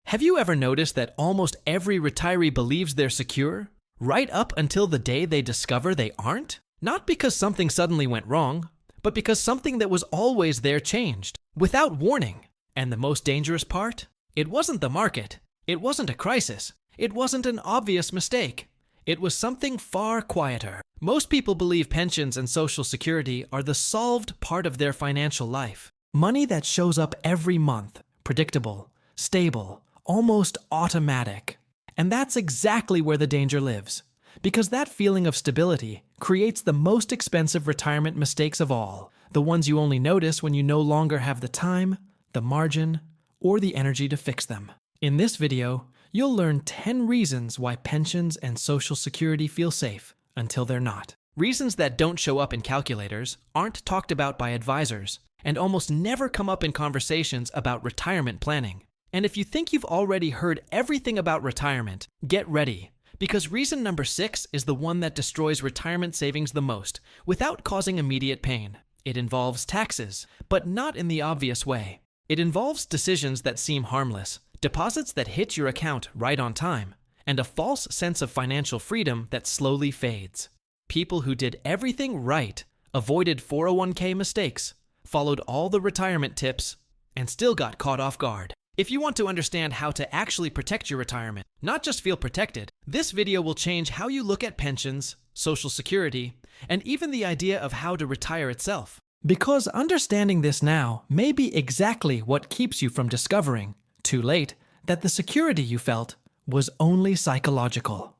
Have you ever noticed that almost every retiree believes they're secure, right up until the day they discover they aren't? Not because something suddenly went wrong, but because something that was always there changed, without warning. And the most dangerous part? It wasn't the market. It wasn't a crisis. It wasn't an obvious mistake. It was something far quieter. Most people believe pensions and Social Security are the solved part of their financial life. Money that shows up every month, predictable, stable, almost automatic. And that's exactly where the danger lives. Because that feeling of stability creates the most expensive retirement mistakes of all, the ones you only notice when you no longer have the time, the margin, or the energy to fix them. In this video, you'll learn 10 reasons why pensions and Social Security feel safe until they're not. Reasons that don't show up in calculators, aren't talked about by advisors, and almost never come up in conversations about retirement planning. And if you think you've already heard everything about retirement, get ready. Because reason number 6 is the one that destroys retirement savings the most, without causing immediate pain. It involves taxes, but not in the obvious way. It involves decisions that seem harmless, deposits that hit your account right on time, and a false sense of financial freedom that slowly fades. People who did everything right, avoided 401k mistakes, followed all the retirement tips, and still got caught off guard. If you want to understand how to actually protect your retirement, not just feel protected, this video will change how you look at pensions, Social Security, and even the idea of how to retire itself. Because understanding this now may be exactly what keeps you from discovering, too late, that the security you felt was only psychological.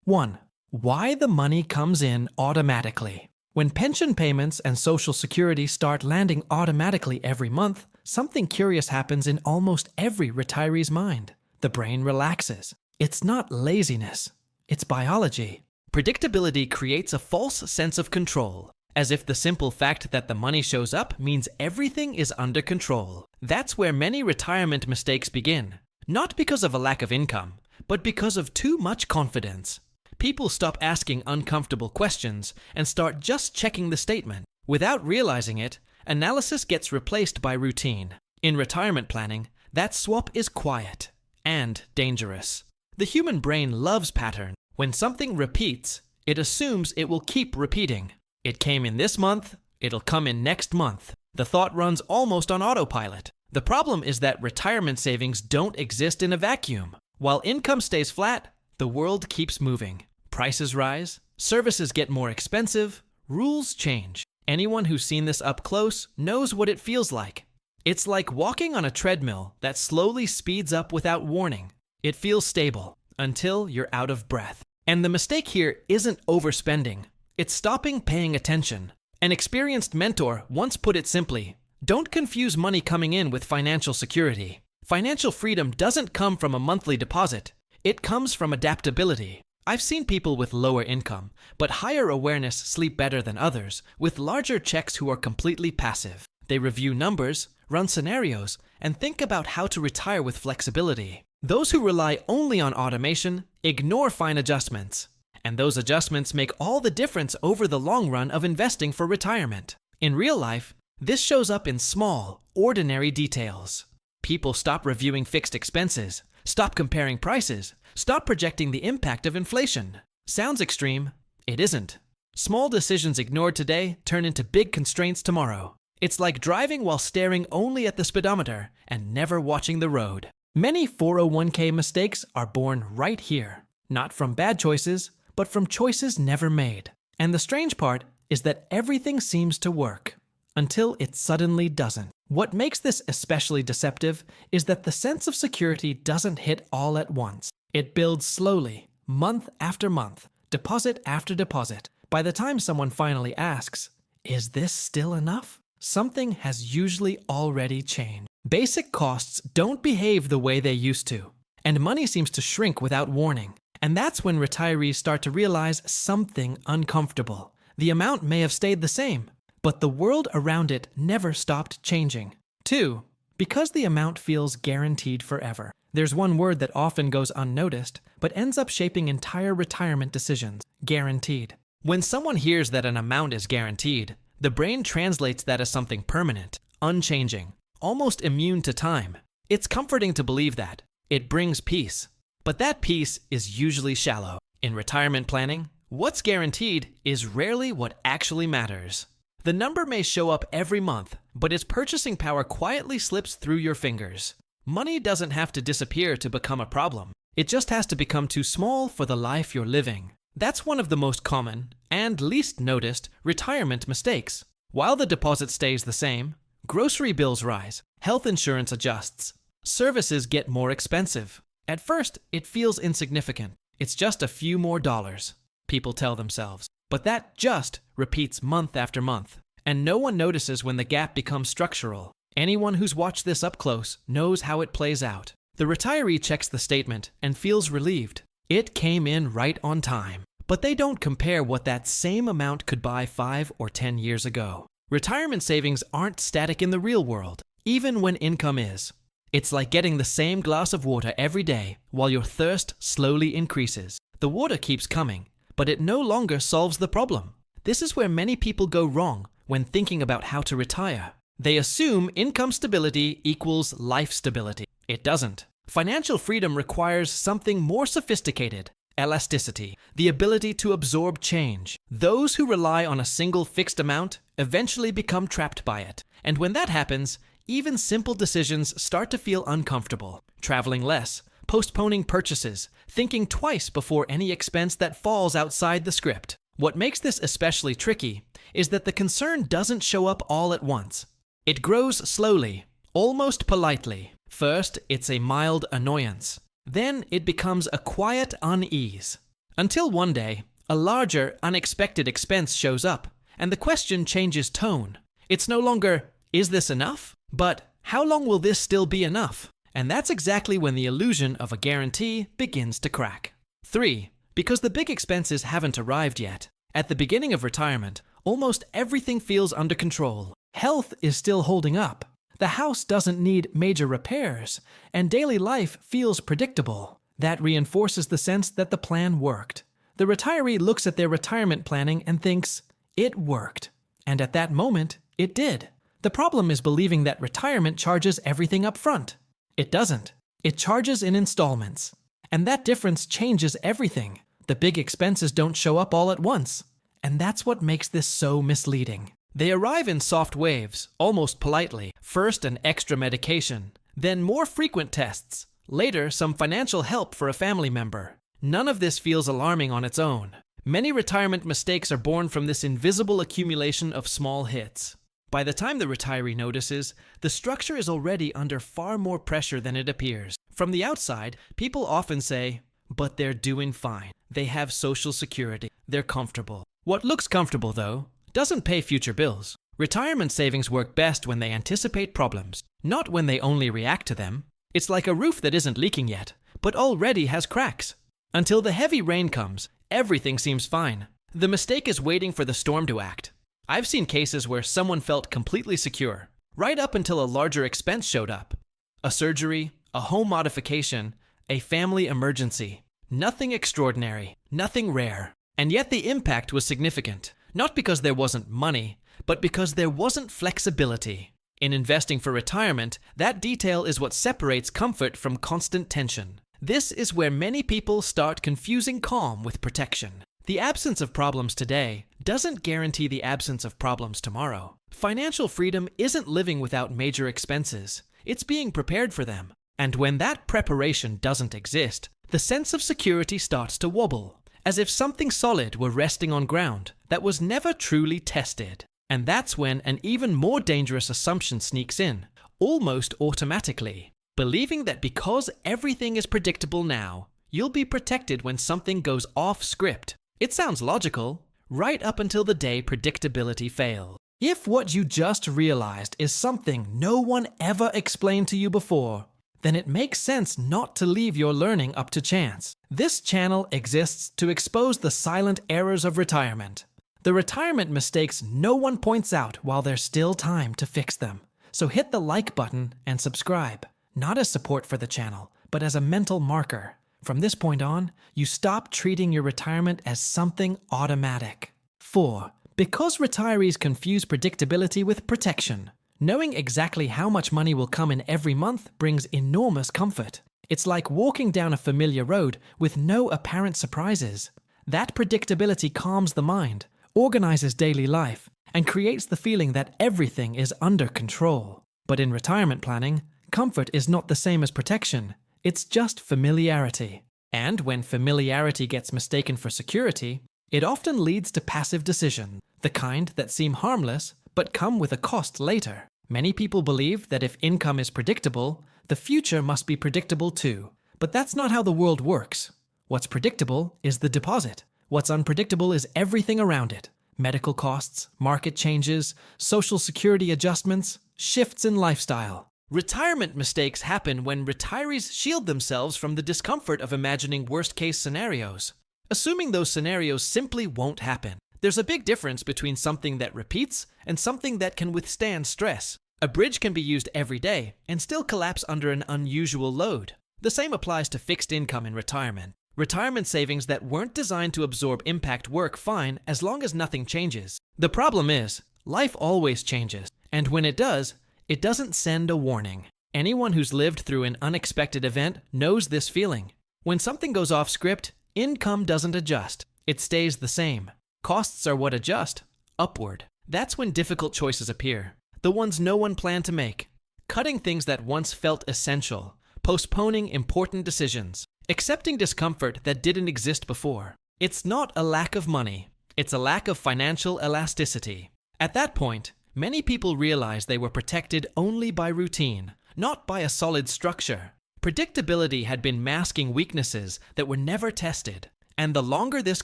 1. Why the money comes in automatically. When pension payments and Social Security start landing automatically every month, something curious happens in almost every retiree's mind. The brain relaxes. It's not laziness, it's biology. Predictability creates a false sense of control, as if the simple fact that the money shows up means everything is under control. That's where many retirement mistakes begin. Not because of a lack of income, but because of too much confidence. People stop asking uncomfortable questions and start just checking the statement. Without realizing it, analysis gets replaced by routine. In retirement planning, that swap is quiet and dangerous. The human brain loves pattern. When something repeats, it assumes it will keep repeating. It came in this month, it'll come in next month. The thought runs almost on autopilot. The problem is that retirement savings don't exist in a vacuum. While income stays flat, the world keeps moving. Prices rise, services get more expensive, rules change. Anyone who's seen this up close knows what it feels like. It's like walking on a treadmill that slowly speeds up without warning. It feels stable until you're out of breath. And the mistake here isn't overspending. It's stopping paying attention. An experienced mentor once put it simply, don't confuse money coming in with financial security. Financial freedom doesn't come from a monthly deposit. It comes from adaptability. I've seen people with lower income, but higher awareness sleep better than others, with larger checks who are completely passive. They review numbers, run scenarios, and think about how to retire with flexibility. Those who rely only on automation ignore fine adjustments. And those adjustments make all the difference over the long run of investing for retirement. In real life, this shows up in small, ordinary details. People stop reviewing fixed expenses, stop comparing prices, stop projecting the impact of inflation. Sounds extreme? It isn't. Small decisions ignored today turn into big constraints tomorrow. It's like driving while staring only at the speedometer and never watching the road. Many 401k mistakes are born right here. Not from bad choices, but from choices never made. And the strange part is that everything seems to work until it suddenly doesn't. What makes this especially deceptive is that the sense of security doesn't hit all at once. It builds slowly, month after month, deposit after deposit. By the time someone finally asks, is this still enough? Something has usually already changed. Basic costs don't behave the way they used to, and money seems to shrink without warning. And that's when retirees start to realize something uncomfortable. The amount may have stayed the same, but the world around it never stopped changing. 2. Because the amount feels guaranteed forever. There's one word that often goes unnoticed, but ends up shaping entire retirement decisions: guaranteed. When someone hears that an amount is guaranteed, the brain translates that as something permanent, unchanging, almost immune to time. It's comforting to believe that, It brings peace. But that peace is usually shallow. In retirement planning, what's guaranteed is rarely what actually matters. The number may show up every month, but its purchasing power quietly slips through your fingers. Money doesn't have to disappear to become a problem. It just has to become too small for the life you're living. That's one of the most common, and least noticed, retirement mistakes. While the deposit stays the same, grocery bills rise, health insurance adjusts, services get more expensive. At first, it feels insignificant. It's just a few more dollars, people tell themselves. But that just repeats month after month, and no one notices when the gap becomes structural. Anyone who's watched this up close knows how it plays out. The retiree checks the statement and feels relieved. It came in right on time. But they don't compare what that same amount could buy 5 or 10 years ago. Retirement savings aren't static in the real world, even when income is. It's like getting the same glass of water every day while your thirst slowly increases. The water keeps coming, but it no longer solves the problem. This is where many people go wrong when thinking about how to retire. They assume income stability equals life stability. It doesn't. Financial freedom requires something more sophisticated: elasticity, the ability to absorb change. Those who rely on a single fixed amount eventually become trapped by it. And when that happens, even simple decisions start to feel uncomfortable. Traveling less, postponing purchases, thinking twice before any expense that falls outside the script. What makes this especially tricky is that the concern doesn't show up all at once. It grows slowly, almost politely. First, it's a mild annoyance. Then it becomes a quiet unease. Until one day, a larger, unexpected expense shows up, and the question changes tone. It's no longer, "Is this enough?" but "How long will this still be enough?" And that's exactly when the illusion of a guarantee begins to crack. 3. Because the big expenses haven't arrived yet. At the beginning of retirement, almost everything feels under control. Health is still holding up. The house doesn't need major repairs, and daily life feels predictable. That reinforces the sense that the plan worked. The retiree looks at their retirement planning and thinks, "It worked." And at that moment, it did. The problem is believing that retirement charges everything up front. It doesn't. It charges in installments. And that difference changes everything. The big expenses don't show up all at once. And that's what makes this so misleading. They arrive in soft waves, almost politely. First an extra medication, then more frequent tests, later some financial help for a family member. None of this feels alarming on its own. Many retirement mistakes are born from this invisible accumulation of small hits. By the time the retiree notices, the structure is already under far more pressure than it appears. From the outside, people often say, "But they're doing fine. They have Social Security. They're comfortable." What looks comfortable, though, doesn't pay future bills. Retirement savings work best when they anticipate problems, not when they only react to them. It's like a roof that isn't leaking yet, but already has cracks. Until the heavy rain comes, everything seems fine. The mistake is waiting for the storm to act. I've seen cases where someone felt completely secure, right up until a larger expense showed up. A surgery, a home modification, a family emergency. Nothing extraordinary, nothing rare. And yet the impact was significant, not because there wasn't money, but because there wasn't flexibility. In investing for retirement, that detail is what separates comfort from constant tension. This is where many people start confusing calm with protection. The absence of problems today doesn't guarantee the absence of problems tomorrow. Financial freedom isn't living without major expenses. It's being prepared for them. And when that preparation doesn't exist, the sense of security starts to wobble, as if something solid were resting on ground that was never truly tested. And that's when an even more dangerous assumption sneaks in, almost automatically. Believing that because everything is predictable now, you'll be protected when something goes off script. It sounds logical, right up until the day predictability fails. If what you just realized is something no one ever explained to you before, then it makes sense not to leave your learning up to chance. This channel exists to expose the silent errors of retirement. The retirement mistakes no one points out while there's still time to fix them. So hit the like button and subscribe, not as support for the channel, but as a mental marker. From this point on, you stop treating your retirement as something automatic. 4. Because retirees confuse predictability with protection. Knowing exactly how much money will come in every month brings enormous comfort. It's like walking down a familiar road with no apparent surprises. That predictability calms the mind, organizes daily life, and creates the feeling that everything is under control. But in retirement planning, comfort is not the same as protection. It's just familiarity. And when familiarity gets mistaken for security, it often leads to passive decisions, the kind that seem harmless but come with a cost later. Many people believe that if income is predictable, the future must be predictable too. But that's not how the world works. What's predictable is the deposit. What's unpredictable is everything around it. Medical costs, market changes, social security adjustments, shifts in lifestyle. Retirement mistakes happen when retirees shield themselves from the discomfort of imagining worst-case scenarios, assuming those scenarios simply won't happen. There's a big difference between something that repeats and something that can withstand stress. A bridge can be used every day and still collapse under an unusual load. The same applies to fixed income in retirement. Retirement savings that weren't designed to absorb impact work fine as long as nothing changes. The problem is, life always changes, and when it does, it doesn't send a warning. Anyone who's lived through an unexpected event knows this feeling. When something goes off script, income doesn't adjust. It stays the same. Costs are what adjust, upward. That's when difficult choices appear, the ones no one planned to make. Cutting things that once felt essential, postponing important decisions, accepting discomfort that didn't exist before. It's not a lack of money, it's a lack of financial elasticity. At that point, many people realize they were protected only by routine, not by a solid structure. Predictability had been masking weaknesses that were never tested, and the longer this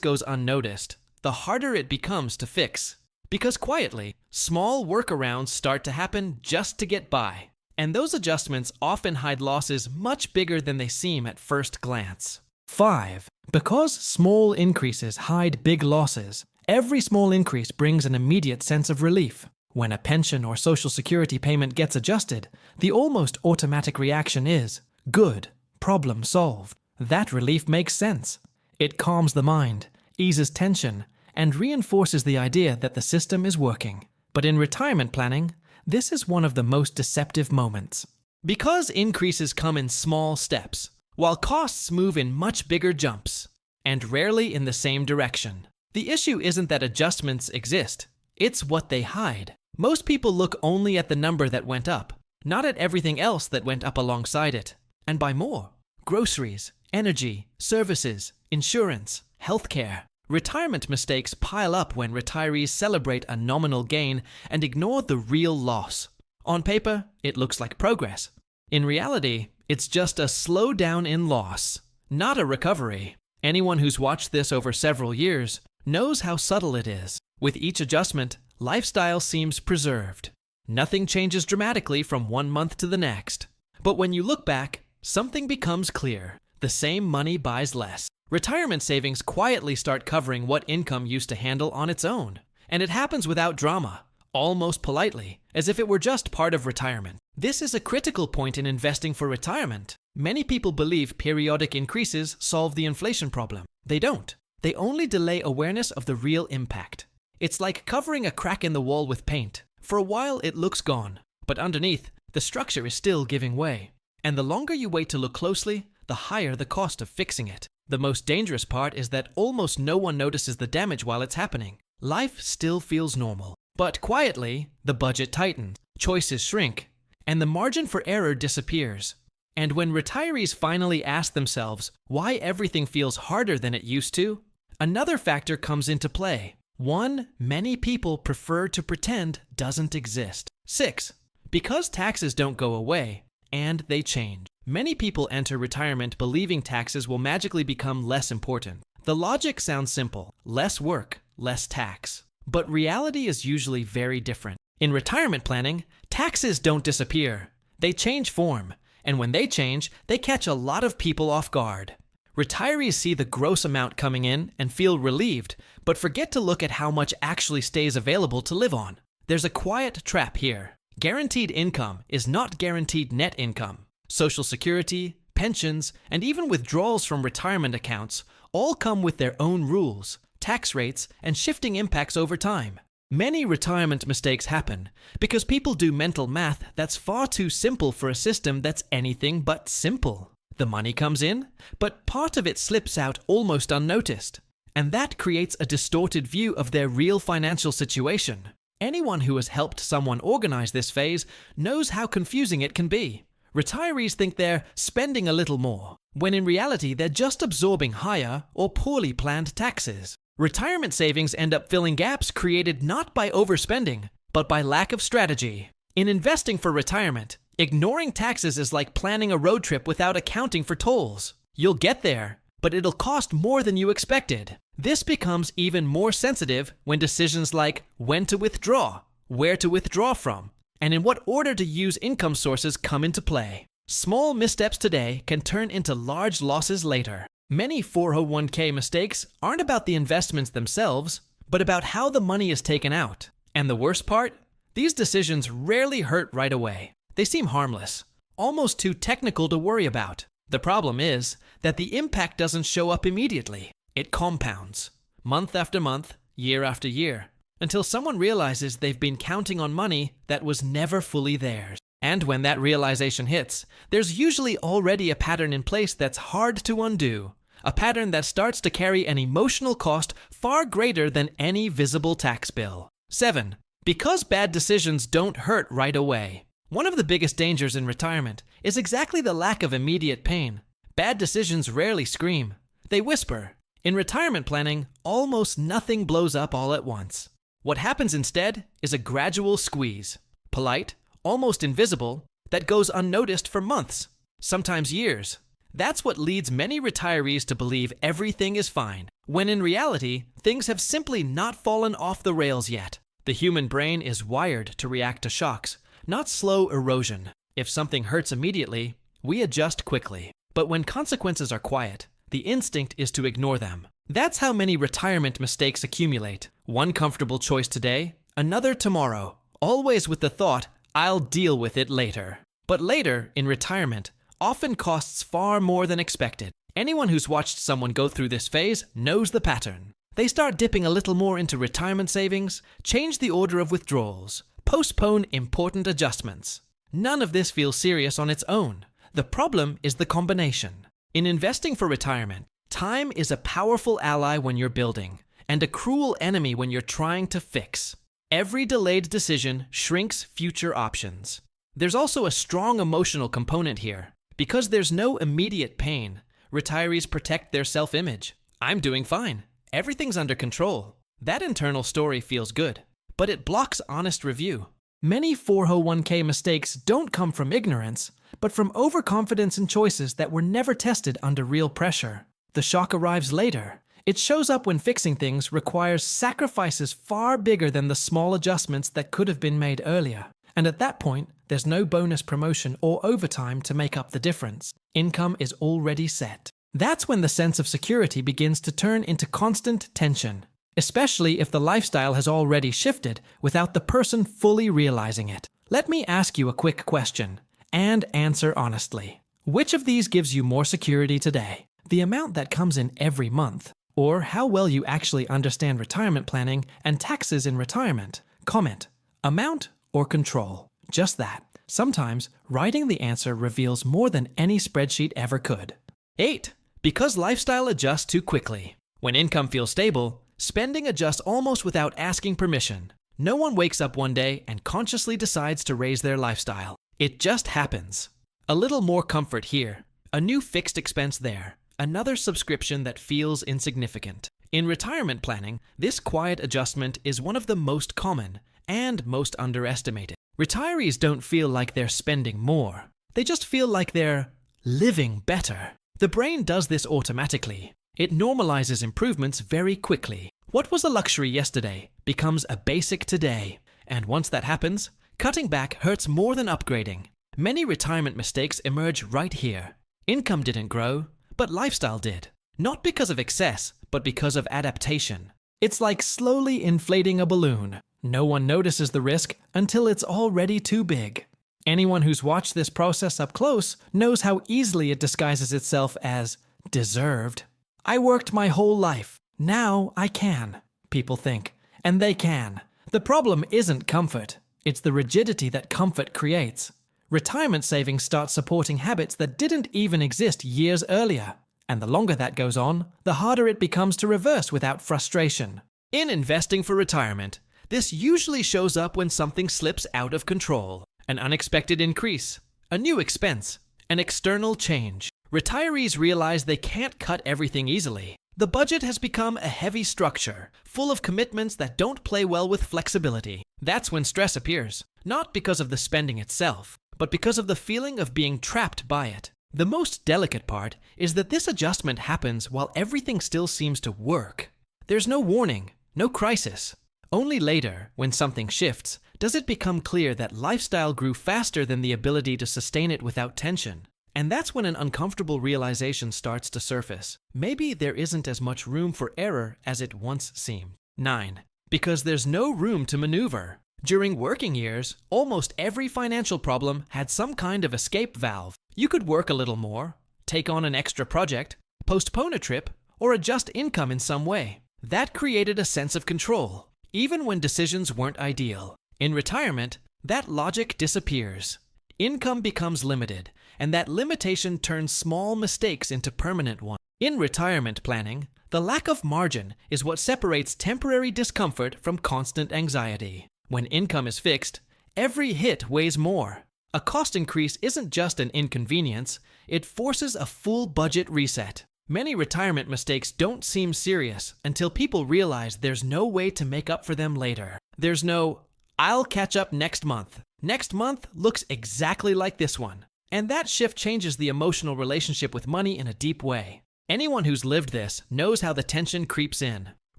goes unnoticed, the harder it becomes to fix. Because quietly, small workarounds start to happen just to get by. And those adjustments often hide losses much bigger than they seem at first glance. 5. Because small increases hide big losses, every small increase brings an immediate sense of relief. When a pension or social security payment gets adjusted, the almost automatic reaction is, good, problem solved. That relief makes sense. It calms the mind, eases tension, and reinforces the idea that the system is working. But in retirement planning, this is one of the most deceptive moments. Because increases come in small steps, while costs move in much bigger jumps, and rarely in the same direction. The issue isn't that adjustments exist, it's what they hide. Most people look only at the number that went up, not at everything else that went up alongside it. And by more. Groceries, energy, services, insurance, healthcare. Retirement mistakes pile up when retirees celebrate a nominal gain and ignore the real loss. On paper, it looks like progress. In reality, it's just a slowdown in loss, not a recovery. Anyone who's watched this over several years knows how subtle it is. With each adjustment, lifestyle seems preserved. Nothing changes dramatically from one month to the next. But when you look back, something becomes clear. The same money buys less. Retirement savings quietly start covering what income used to handle on its own. And it happens without drama, almost politely, as if it were just part of retirement. This is a critical point in investing for retirement. Many people believe periodic increases solve the inflation problem. They don't. They only delay awareness of the real impact. It's like covering a crack in the wall with paint. For a while it looks gone, but underneath, the structure is still giving way. And the longer you wait to look closely, the higher the cost of fixing it. The most dangerous part is that almost no one notices the damage while it's happening. Life still feels normal. But quietly, the budget tightens, choices shrink, and the margin for error disappears. And when retirees finally ask themselves why everything feels harder than it used to, another factor comes into play. One many people prefer to pretend doesn't exist. 6. Because taxes don't go away, and they change. Many people enter retirement believing taxes will magically become less important. The logic sounds simple: less work, less tax. But reality is usually very different. In retirement planning, taxes don't disappear. They change form, and when they change, they catch a lot of people off guard. Retirees see the gross amount coming in and feel relieved, but forget to look at how much actually stays available to live on. There's a quiet trap here. Guaranteed income is not guaranteed net income. Social security, pensions, and even withdrawals from retirement accounts all come with their own rules, tax rates, and shifting impacts over time. Many retirement mistakes happen because people do mental math that's far too simple for a system that's anything but simple. The money comes in, but part of it slips out almost unnoticed. And that creates a distorted view of their real financial situation. Anyone who has helped someone organize this phase knows how confusing it can be. Retirees think they're spending a little more, when in reality they're just absorbing higher or poorly planned taxes. Retirement savings end up filling gaps created not by overspending, but by lack of strategy. In investing for retirement, ignoring taxes is like planning a road trip without accounting for tolls. You'll get there, but it'll cost more than you expected. This becomes even more sensitive when decisions like when to withdraw, where to withdraw from, and in what order to use income sources come into play. Small missteps today can turn into large losses later. Many 401k mistakes aren't about the investments themselves, but about how the money is taken out. And the worst part? These decisions rarely hurt right away. They seem harmless, almost too technical to worry about. The problem is that the impact doesn't show up immediately. It compounds, month after month, year after year, until someone realizes they've been counting on money that was never fully theirs. And when that realization hits, there's usually already a pattern in place that's hard to undo. A pattern that starts to carry an emotional cost far greater than any visible tax bill. 7. Because bad decisions don't hurt right away. One of the biggest dangers in retirement is exactly the lack of immediate pain. Bad decisions rarely scream. They whisper. In retirement planning, almost nothing blows up all at once. What happens instead is a gradual squeeze. Polite, almost invisible, that goes unnoticed for months, sometimes years. That's what leads many retirees to believe everything is fine, when in reality, things have simply not fallen off the rails yet. The human brain is wired to react to shocks, not slow erosion. If something hurts immediately, we adjust quickly. But when consequences are quiet, the instinct is to ignore them. That's how many retirement mistakes accumulate. One comfortable choice today, another tomorrow, always with the thought, I'll deal with it later. But later, in retirement, often costs far more than expected. Anyone who's watched someone go through this phase knows the pattern. They start dipping a little more into retirement savings, change the order of withdrawals, postpone important adjustments. None of this feels serious on its own. The problem is the combination. In investing for retirement, time is a powerful ally when you're building, and a cruel enemy when you're trying to fix. Every delayed decision shrinks future options. There's also a strong emotional component here. Because there's no immediate pain, retirees protect their self-image. I'm doing fine. Everything's under control. That internal story feels good, but it blocks honest review. Many 401k mistakes don't come from ignorance, but from overconfidence in choices that were never tested under real pressure. The shock arrives later. It shows up when fixing things requires sacrifices far bigger than the small adjustments that could have been made earlier. And at that point, there's no bonus promotion or overtime to make up the difference. Income is already set. That's when the sense of security begins to turn into constant tension, especially if the lifestyle has already shifted without the person fully realizing it. Let me ask you a quick question, and answer honestly. Which of these gives you more security today? The amount that comes in every month, or how well you actually understand retirement planning and taxes in retirement? Comment. Amount or control? Just that. Sometimes, writing the answer reveals more than any spreadsheet ever could. 8. Because lifestyle adjusts too quickly. When income feels stable, spending adjusts almost without asking permission. No one wakes up one day and consciously decides to raise their lifestyle. It just happens. A little more comfort here, a new fixed expense there, another subscription that feels insignificant. In retirement planning, this quiet adjustment is one of the most common and most underestimated. Retirees don't feel like they're spending more. They just feel like they're living better. The brain does this automatically. It normalizes improvements very quickly. What was a luxury yesterday becomes a basic today. And once that happens, cutting back hurts more than upgrading. Many retirement mistakes emerge right here. Income didn't grow, but lifestyle did. Not because of excess, but because of adaptation. It's like slowly inflating a balloon. No one notices the risk until it's already too big. Anyone who's watched this process up close knows how easily it disguises itself as deserved. I worked my whole life. Now I can, people think. And they can. The problem isn't comfort. It's the rigidity that comfort creates. Retirement savings start supporting habits that didn't even exist years earlier. And the longer that goes on, the harder it becomes to reverse without frustration. In investing for retirement, this usually shows up when something slips out of control. An unexpected increase, a new expense, an external change. Retirees realize they can't cut everything easily. The budget has become a heavy structure, full of commitments that don't play well with flexibility. That's when stress appears, not because of the spending itself, but because of the feeling of being trapped by it. The most delicate part is that this adjustment happens while everything still seems to work. There's no warning, no crisis. Only later, when something shifts, does it become clear that lifestyle grew faster than the ability to sustain it without tension. And that's when an uncomfortable realization starts to surface. Maybe there isn't as much room for error as it once seemed. 9. Because there's no room to maneuver. During working years, almost every financial problem had some kind of escape valve. You could work a little more, take on an extra project, postpone a trip, or adjust income in some way. That created a sense of control, even when decisions weren't ideal. In retirement, that logic disappears. Income becomes limited, and that limitation turns small mistakes into permanent ones. In retirement planning, the lack of margin is what separates temporary discomfort from constant anxiety. When income is fixed, every hit weighs more. A cost increase isn't just an inconvenience, it forces a full budget reset. Many retirement mistakes don't seem serious until people realize there's no way to make up for them later. There's no, "I'll catch up next month. Next month looks exactly like this one." And that shift changes the emotional relationship with money in a deep way. Anyone who's lived this knows how the tension creeps in.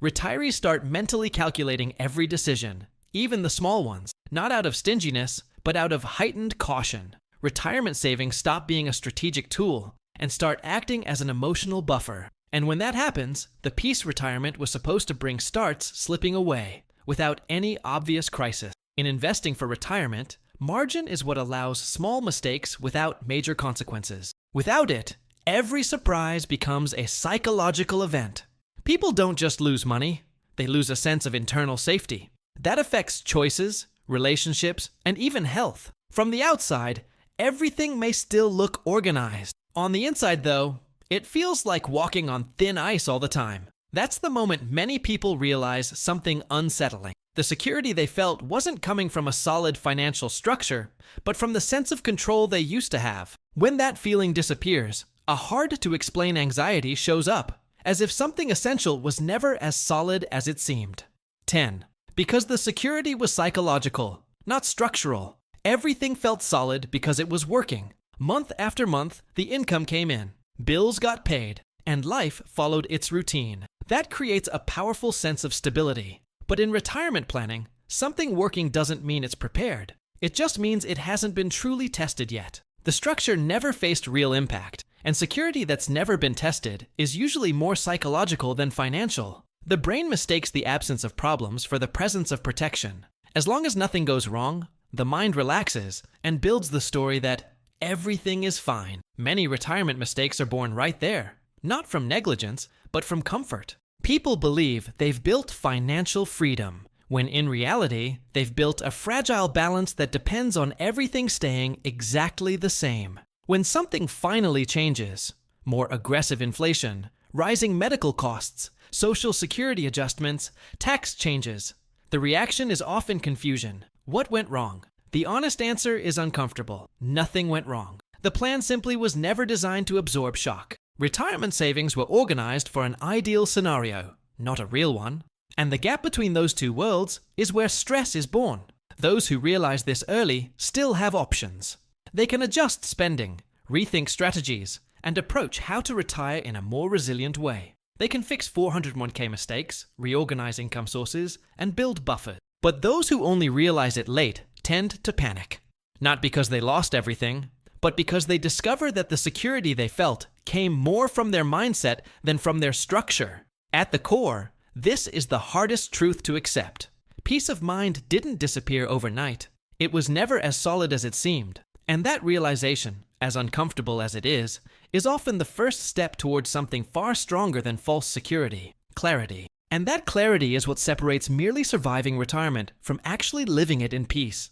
Retirees start mentally calculating every decision, even the small ones, not out of stinginess, but out of heightened caution. Retirement savings stop being a strategic tool and start acting as an emotional buffer. And when that happens, the peace retirement was supposed to bring starts slipping away, without any obvious crisis. In investing for retirement, margin is what allows small mistakes without major consequences. Without it, every surprise becomes a psychological event. People don't just lose money, they lose a sense of internal safety. That affects choices, relationships, and even health. From the outside, everything may still look organized. On the inside, though, it feels like walking on thin ice all the time. That's the moment many people realize something unsettling. The security they felt wasn't coming from a solid financial structure, but from the sense of control they used to have. When that feeling disappears, a hard-to-explain anxiety shows up, as if something essential was never as solid as it seemed. 10. Because the security was psychological, not structural. Everything felt solid because it was working. Month after month, the income came in, bills got paid, and life followed its routine. That creates a powerful sense of stability. But in retirement planning, something working doesn't mean it's prepared. It just means it hasn't been truly tested yet. The structure never faced real impact, and security that's never been tested is usually more psychological than financial. The brain mistakes the absence of problems for the presence of protection. As long as nothing goes wrong, the mind relaxes and builds the story that everything is fine. Many retirement mistakes are born right there, not from negligence, but from comfort. People believe they've built financial freedom, when in reality, they've built a fragile balance that depends on everything staying exactly the same. When something finally changes, more aggressive inflation, rising medical costs, social security adjustments, tax changes, the reaction is often confusion. What went wrong? The honest answer is uncomfortable. Nothing went wrong. The plan simply was never designed to absorb shock. Retirement savings were organized for an ideal scenario, not a real one. And the gap between those two worlds is where stress is born. Those who realize this early still have options. They can adjust spending, rethink strategies, and approach how to retire in a more resilient way. They can fix 401k mistakes, reorganize income sources, and build buffers. But those who only realize it late tend to panic. Not because they lost everything, but because they discover that the security they felt came more from their mindset than from their structure. At the core, this is the hardest truth to accept. Peace of mind didn't disappear overnight. It was never as solid as it seemed. And that realization, as uncomfortable as it is often the first step towards something far stronger than false security, clarity. And that clarity is what separates merely surviving retirement from actually living it in peace.